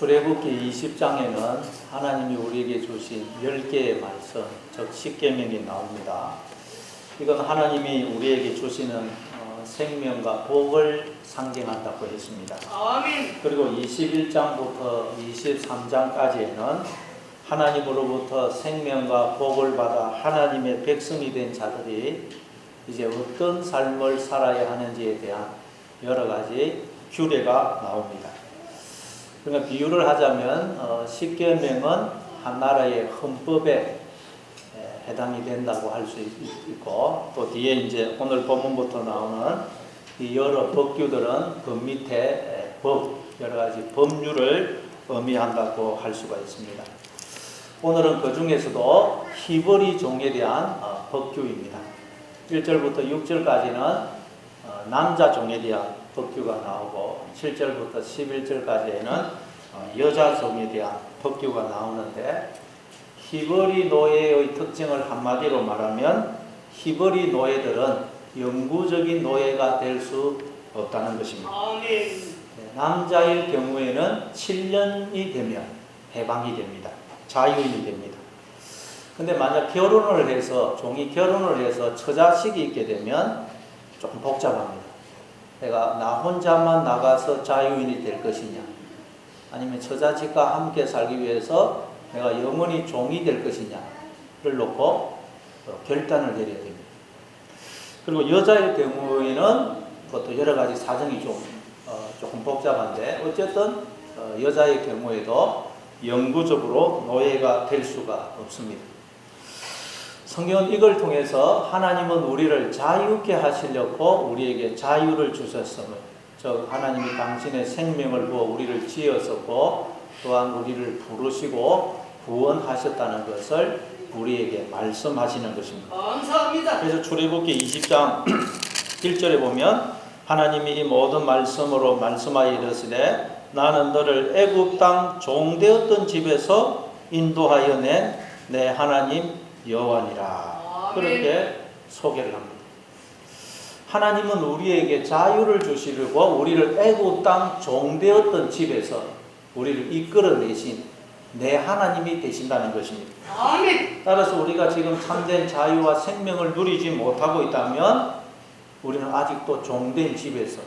출애굽기 20장에는 하나님이 우리에게 주신 10개의 말씀, 즉 10계명이 나옵니다. 이건 하나님이 우리에게 주시는 생명과 복을 상징한다고 했습니다. 아멘. 그리고 21장부터 23장까지에는 하나님으로부터 생명과 복을 받아 하나님의 백성이 된 자들이 이제 어떤 삶을 살아야 하는지에 대한 여러 가지 규례가 나옵니다. 그러니까 비유를 하자면 10계명은 한 나라의 헌법에 해당이 된다고 할 수 있고, 또 뒤에 이제 오늘 본문부터 나오는 이 여러 법규들은 그 밑에 여러 가지 법률을 의미한다고 할 수가 있습니다. 오늘은 그 중에서도 히브리 종에 대한 법규입니다. 1절부터 6절까지는 남자 종에 대한 법규가 나오고 7절부터 11절까지에는 여자 종에 대한 법규가 나오는데, 히브리 노예의 특징을 한마디로 말하면 히브리 노예들은 영구적인 노예가 될 수 없다는 것입니다. 아멘. 남자의 경우에는 7년이 되면 해방이 됩니다. 자유인이 됩니다. 근데 만약 결혼을 해서 종이 결혼을 해서 처자식이 있게 되면 조금 복잡합니다. 내가 나 혼자만 나가서 자유인이 될 것이냐, 아니면 처자식과 함께 살기 위해서 내가 영원히 종이 될 것이냐를 놓고 결단을 내려야 됩니다. 그리고 여자의 경우에는 그것도 여러 가지 사정이 조금 복잡한데, 어쨌든 여자의 경우에도 영구적으로 노예가 될 수가 없습니다. 성경은 이걸 통해서 하나님은 우리를 자유케 하시려고 우리에게 자유를 주셨음을, 즉 하나님이 당신의 생명을 부어 우리를 지었었고 또한 우리를 부르시고 구원하셨다는 것을 우리에게 말씀하시는 것입니다. 감사합니다. 그래서 출애굽기 20장 1절에 보면 하나님이 이 모든 말씀으로 말씀하여 이르시되 나는 너를 애굽 땅 종되었던 집에서 인도하여 낸 내 하나님 여호와니라. 그렇게 소개를 합니다. 하나님은 우리에게 자유를 주시려고 우리를 애굽 땅 종되었던 집에서 우리를 이끌어내신 내 하나님이 되신다는 것입니다. 아멘. 따라서 우리가 지금 참된 자유와 생명을 누리지 못하고 있다면 우리는 아직도 종된 집에서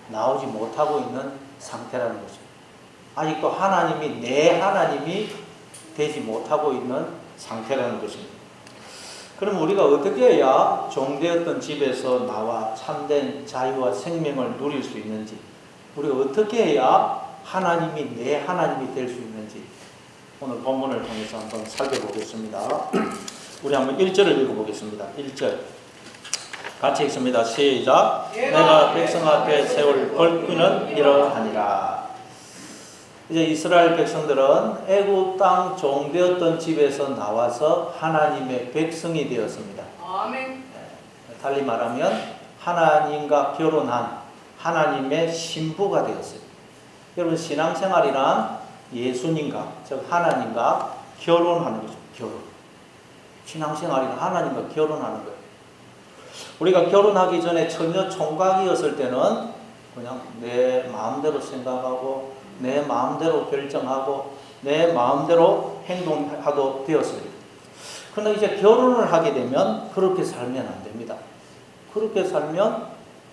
나오지 못하고 있는 상태라는 것입니다. 아직도 하나님이 내 하나님이 되지 못하고 있는 상태라는 것입니다. 그럼 우리가 어떻게 해야 종되었던 집에서 나와 참된 자유와 생명을 누릴 수 있는지, 우리가 어떻게 해야 하나님이 내 하나님이 될 수 있는지 오늘 본문을 통해서 한번 살펴보겠습니다. 우리 한번 1절을 읽어보겠습니다. 1절 같이 읽습니다. 시작. 내가 백성 앞에 세울 법규는 이러하니라. 이제 이스라엘 백성들은 애굽 땅 종되었던 집에서 나와서 하나님의 백성이 되었습니다. 아멘. 달리 말하면 하나님과 결혼한 하나님의 신부가 되었어요. 여러분, 신앙생활이란 예수님과, 즉 하나님과 결혼하는 거죠. 결혼. 신앙생활이란 하나님과 결혼하는 거예요. 우리가 결혼하기 전에 처녀 총각이었을 때는 그냥 내 마음대로 생각하고 내 마음대로 결정하고 내 마음대로 행동하도 되었습니다. 그러나 이제 결혼을 하게 되면 그렇게 살면 안 됩니다. 그렇게 살면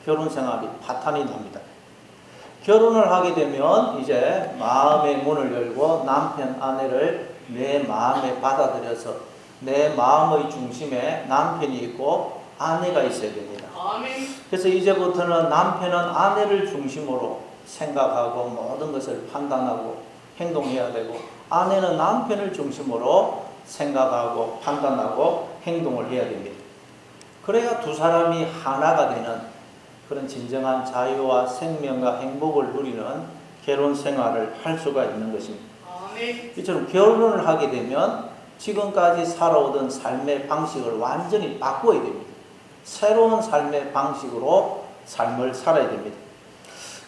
결혼 생활이 파탄이 납니다. 결혼을 하게 되면 이제 마음의 문을 열고 남편, 아내를 내 마음에 받아들여서 내 마음의 중심에 남편이 있고 아내가 있어야 됩니다. 아멘. 그래서 이제부터는 남편은 아내를 중심으로 생각하고 모든 것을 판단하고 행동해야 되고, 아내는 남편을 중심으로 생각하고 판단하고 행동을 해야 됩니다. 그래야 두 사람이 하나가 되는 그런 진정한 자유와 생명과 행복을 누리는 결혼 생활을 할 수가 있는 것입니다. 아멘. 이처럼 결혼을 하게 되면 지금까지 살아오던 삶의 방식을 완전히 바꿔야 됩니다. 새로운 삶의 방식으로 삶을 살아야 됩니다.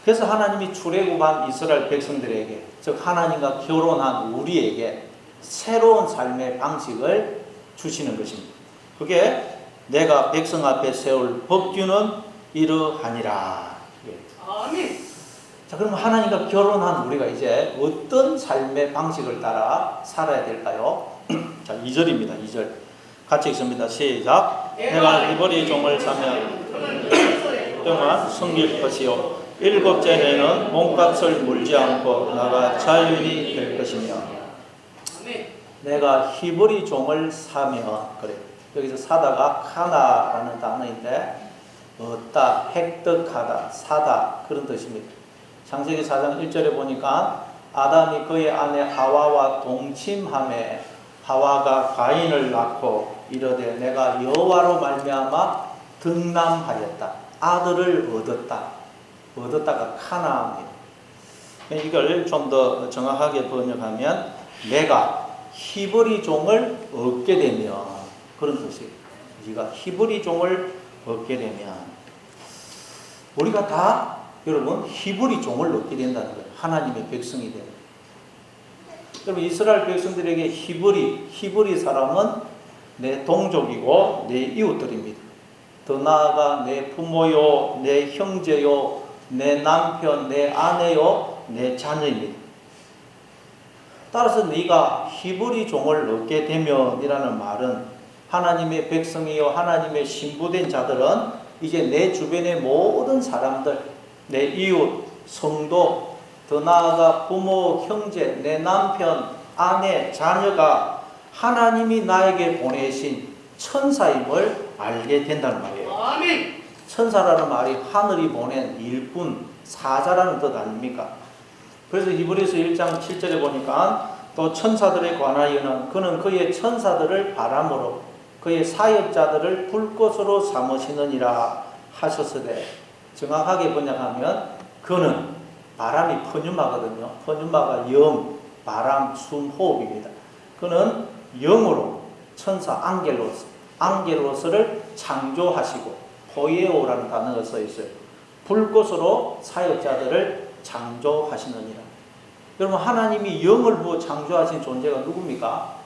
그래서 하나님이 출애굽한 이스라엘 백성들에게, 즉 하나님과 결혼한 우리에게 새로운 삶의 방식을 주시는 것입니다. 그게 내가 백성 앞에 세울 법규는 이러하니라. 아멘. 자, 그럼 하나님과 결혼한 우리가 이제 어떤 삶의 방식을 따라 살아야 될까요? 자, 2절입니다. 2절. 같이 읽습니다. 시작. 내가 히브리 종을 사면 동안 섬길 것이요. 일곱째에는 몸값을 물지 않고 나가 자유인이 될 것이며. 내가 히브리 종을 사면, 그래. 여기서 사다가 카나라는 단어인데, 얻다, 획득하다, 사다, 그런 뜻입니다. 창세기 4장 1절에 보니까 아담이 그의 아내 하와와 동침함에 하와가 가인을 낳고 이르되 내가 여호와로 말미암아 등남하였다. 아들을 얻었다. 얻었다가 카나입니다. 이걸 좀 더 정확하게 번역하면 내가 히브리 종을 얻게 되면, 그런 뜻이에요. 네가 히브리 종을 얻게 되면, 우리가 다 여러분 히브리 종을 얻게 된다는 거예요. 하나님의 백성이 되는. 여러분 이스라엘 백성들에게 히브리 사람은 내 동족이고 내 이웃들입니다. 더 나아가 내 부모요, 내 형제요, 내 남편, 내 아내요, 내 자녀입니다. 따라서 네가 히브리 종을 얻게 되면이라는 말은 하나님의 백성이요, 하나님의 신부된 자들은 이제 내 주변의 모든 사람들, 내 이웃, 성도, 더 나아가 부모, 형제, 내 남편, 아내, 자녀가 하나님이 나에게 보내신 천사임을 알게 된다는 말이에요. 아멘. 천사라는 말이 하늘이 보낸 일꾼, 사자라는 뜻 아닙니까? 그래서 히브리서 1장 7절에 보니까 또 천사들에 관하여는 그는 그의 천사들을 바람으로 그의 사역자들을 불꽃으로 삼으시느니라 하셨으되, 정확하게 번역하면 그는 바람이 퍼뮈마거든요. 퍼뮈마가 영, 바람, 숨, 호흡입니다. 그는 영으로 천사 앙겔로스를 창조하시고, 포이에오라는 단어가 써 있어요. 불꽃으로 사역자들을 창조하시느니라. 여러분 하나님이 영을 부어 창조하신 존재가 누굽니까?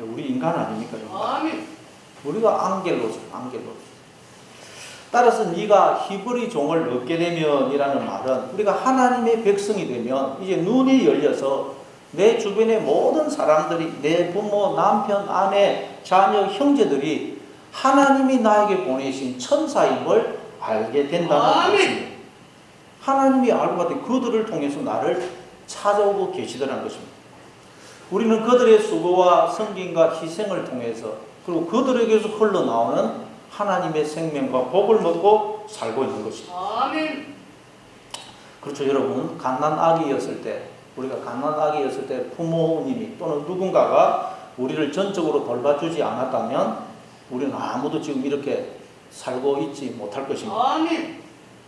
우리 인간 아닙니까? 아멘. 우리가 앙겔로스. 따라서 네가 히브리 종을 얻게 되면이라는 말은 우리가 하나님의 백성이 되면 이제 눈이 열려서 내 주변의 모든 사람들이, 내 부모, 남편, 아내, 자녀, 형제들이 하나님이 나에게 보내신 천사임을 알게 된다는 것입니다. 하나님이 알고 봤더니 그들을 통해서 나를 찾아오고 계시더라는 것입니다. 우리는 그들의 수고와 섬김과 희생을 통해서, 그리고 그들에게서 흘러나오는 하나님의 생명과 복을 먹고 살고 있는 것입니다. 아멘. 그렇죠, 여러분. 갓난아기였을 때, 우리가 갓난아기였을 때 부모님이 또는 누군가가 우리를 전적으로 돌봐주지 않았다면 우리는 아무도 지금 이렇게 살고 있지 못할 것입니다. 아멘.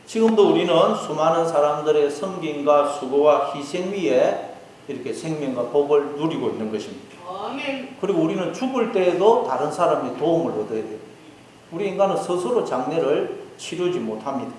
지금도 우리는 수많은 사람들의 섬김과 수고와 희생 위에 이렇게 생명과 복을 누리고 있는 것입니다. 아멘. 그리고 우리는 죽을 때에도 다른 사람의 도움을 얻어야 돼요. 우리 인간은 스스로 장래를 치르지 못합니다.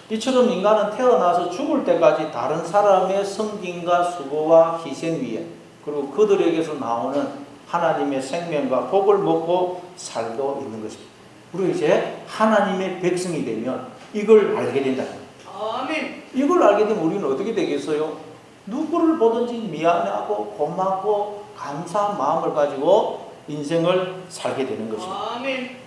이처럼 인간은 태어나서 죽을 때까지 다른 사람의 섬김과 수고와 희생 위에, 그리고 그들에게서 나오는 하나님의 생명과 복을 먹고 살고 있는 것입니다. 우리가 이제 하나님의 백성이 되면 이걸 알게 된다는 거예요. 아멘. 이걸 알게 되면 우리는 어떻게 되겠어요? 누구를 보든지 미안해하고 고맙고 감사한 마음을 가지고 인생을 살게 되는 것입니다. 아멘.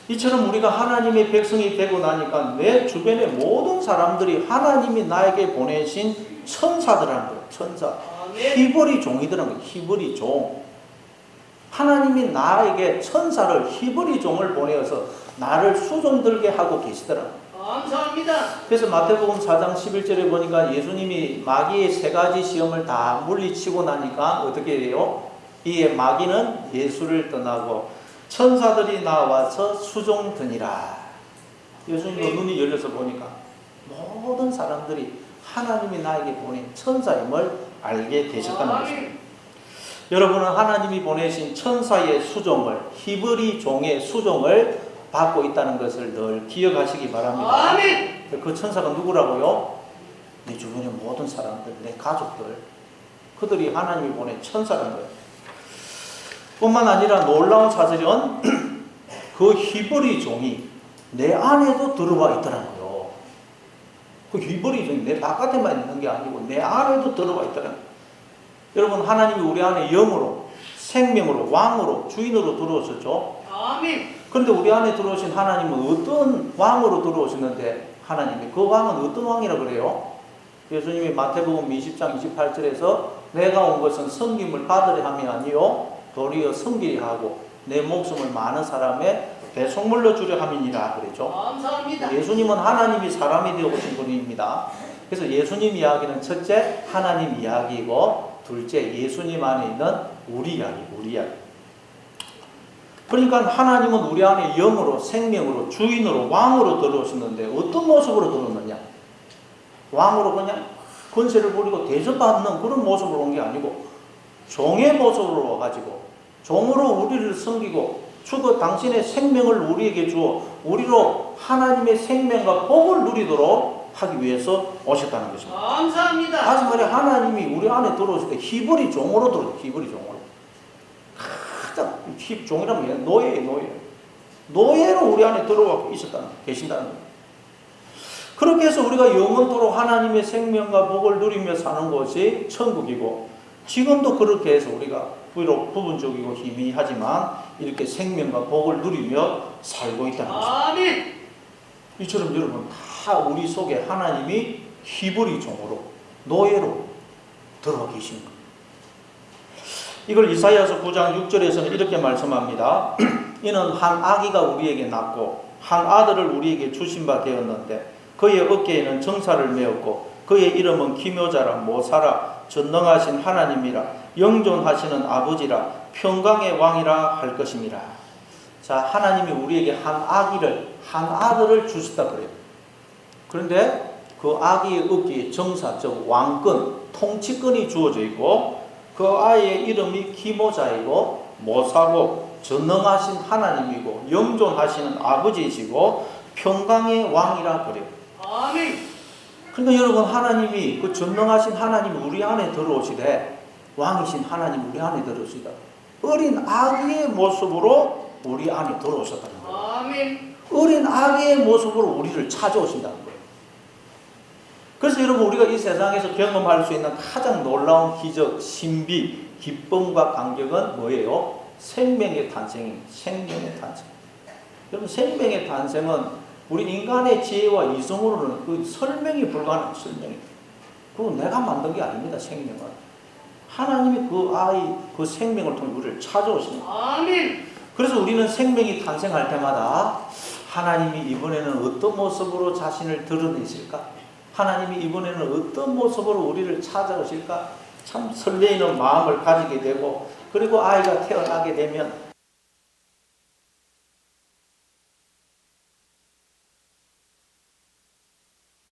이처럼 우리가 하나님의 백성이 되고 나니까 내 주변의 모든 사람들이 하나님이 나에게 보내신 천사들이라는 거예요. 천사. 아멘. 히브리 종이더라는 거예요. 히브리 종. 하나님이 나에게 천사를, 히브리 종을 보내어서 나를 수종들게 하고 계시더라고요. 감사합니다. 그래서 마태복음 4장 11절에 보니까 예수님이 마귀의 세 가지 시험을 다 물리치고 나니까 어떻게 해요? 이에 마귀는 예수를 떠나고 천사들이 나와서 수종드니라. 예수님도 눈이 열려서 보니까 모든 사람들이 하나님이 나에게 보낸 천사임을 알게 되셨다는 것입니다. 여러분은 하나님이 보내신 천사의 수종을, 히브리 종의 수종을 받고 있다는 것을 늘 기억하시기 바랍니다. 아멘. 그 천사가 누구라고요? 내 주변의 모든 사람들, 내 가족들, 그들이 하나님이 보낸 천사라는 거예요. 뿐만 아니라 놀라운 사실은 그 히브리 종이 내 안에도 들어와 있더라고요. 그 휘발이 내 바깥에만 있는 게 아니고 내 안에도 들어가 있다는. 여러분, 하나님이 우리 안에 영으로, 생명으로, 왕으로, 주인으로 들어오셨죠. 아멘. 그런데 우리 안에 들어오신 하나님은 어떤 왕으로 들어오시는데, 하나님이 그 왕은 어떤 왕이라 그래요? 예수님이 마태복음 20장 28절에서 내가 온 것은 섬김을 받으려 함이 아니요 도리어 섬기려 하고 내 목숨을 많은 사람의 배송물로 주려 함이니라 그랬죠. 감사합니다. 예수님은 하나님이 사람이 되어 오신 분입니다. 그래서 예수님 이야기는 첫째 하나님 이야기이고, 둘째 예수님 안에 있는 우리 이야기. 그러니까 하나님은 우리 안에 영으로, 생명으로, 주인으로, 왕으로 들어오시는데 어떤 모습으로 들어오느냐? 왕으로 그냥 권세를 부리고 대접받는 그런 모습으로 온 게 아니고 종의 모습으로 와가지고 종으로 우리를 섬기고 주고 당신의 생명을 우리에게 주어 우리로 하나님의 생명과 복을 누리도록 하기 위해서 오셨다는 것입니다. 감사합니다. 다시 말해 하나님이 우리 안에 들어오실 때 히브리 종으로 들어오죠. 히브리 종으로. 가장 종이라면 뭐예요? 노예로 우리 안에 들어와 계신다는 거예요. 그렇게 해서 우리가 영원토록 하나님의 생명과 복을 누리며 사는 것이 천국이고, 지금도 그렇게 해서 우리가 비록 부분적이고 희미하지만 이렇게 생명과 복을 누리며 살고 있다는 것입니다. 아멘. 이처럼 여러분 다 우리 속에 하나님이 히브리 종으로, 노예로 들어와 계신 거예요. 이걸 이사야서 9장 6절에서는 이렇게 말씀합니다. 이는 한 아기가 우리에게 낳고 한 아들을 우리에게 주신 바 되었는데 그의 어깨에는 정사를 메었고 그의 이름은 기묘자라, 모사라, 전능하신 하나님이라, 영존하시는 아버지라, 평강의 왕이라 할 것임이라. 자, 하나님이 우리에게 한 아들을 주셨다 그래요. 그런데 그 아기의 어깨에 정사, 즉 왕권, 통치권이 주어져 있고 그 아이의 이름이 기모자이고 모사고 전능하신 하나님이고 영존하시는 아버지이시고 평강의 왕이라 그래요. 아멘. 그러니까 여러분, 하나님이 그 전능하신 하나님 우리 안에 들어오시되, 왕이신 하나님 우리 안에 들어오시다. 어린 아기의 모습으로 우리 안에 들어오셨다는 거예요. 아멘. 어린 아기의 모습으로 우리를 찾아오신다는 거예요. 그래서 여러분, 우리가 이 세상에서 경험할 수 있는 가장 놀라운 기적, 신비, 기쁨과 감격은 뭐예요? 생명의 탄생입니다. 생명의 탄생. 여러분, 생명의 탄생은 우리 인간의 지혜와 이성으로는 그 설명이 불가능한 설명이. 그건 내가 만든 게 아닙니다. 생명은 하나님이 그 생명을 통해 우리를 찾아오십니다. 아멘. 그래서 우리는 생명이 탄생할 때마다 하나님이 이번에는 어떤 모습으로 자신을 드러내실까? 하나님이 이번에는 어떤 모습으로 우리를 찾아오실까? 참 설레이는 마음을 가지게 되고, 그리고 아이가 태어나게 되면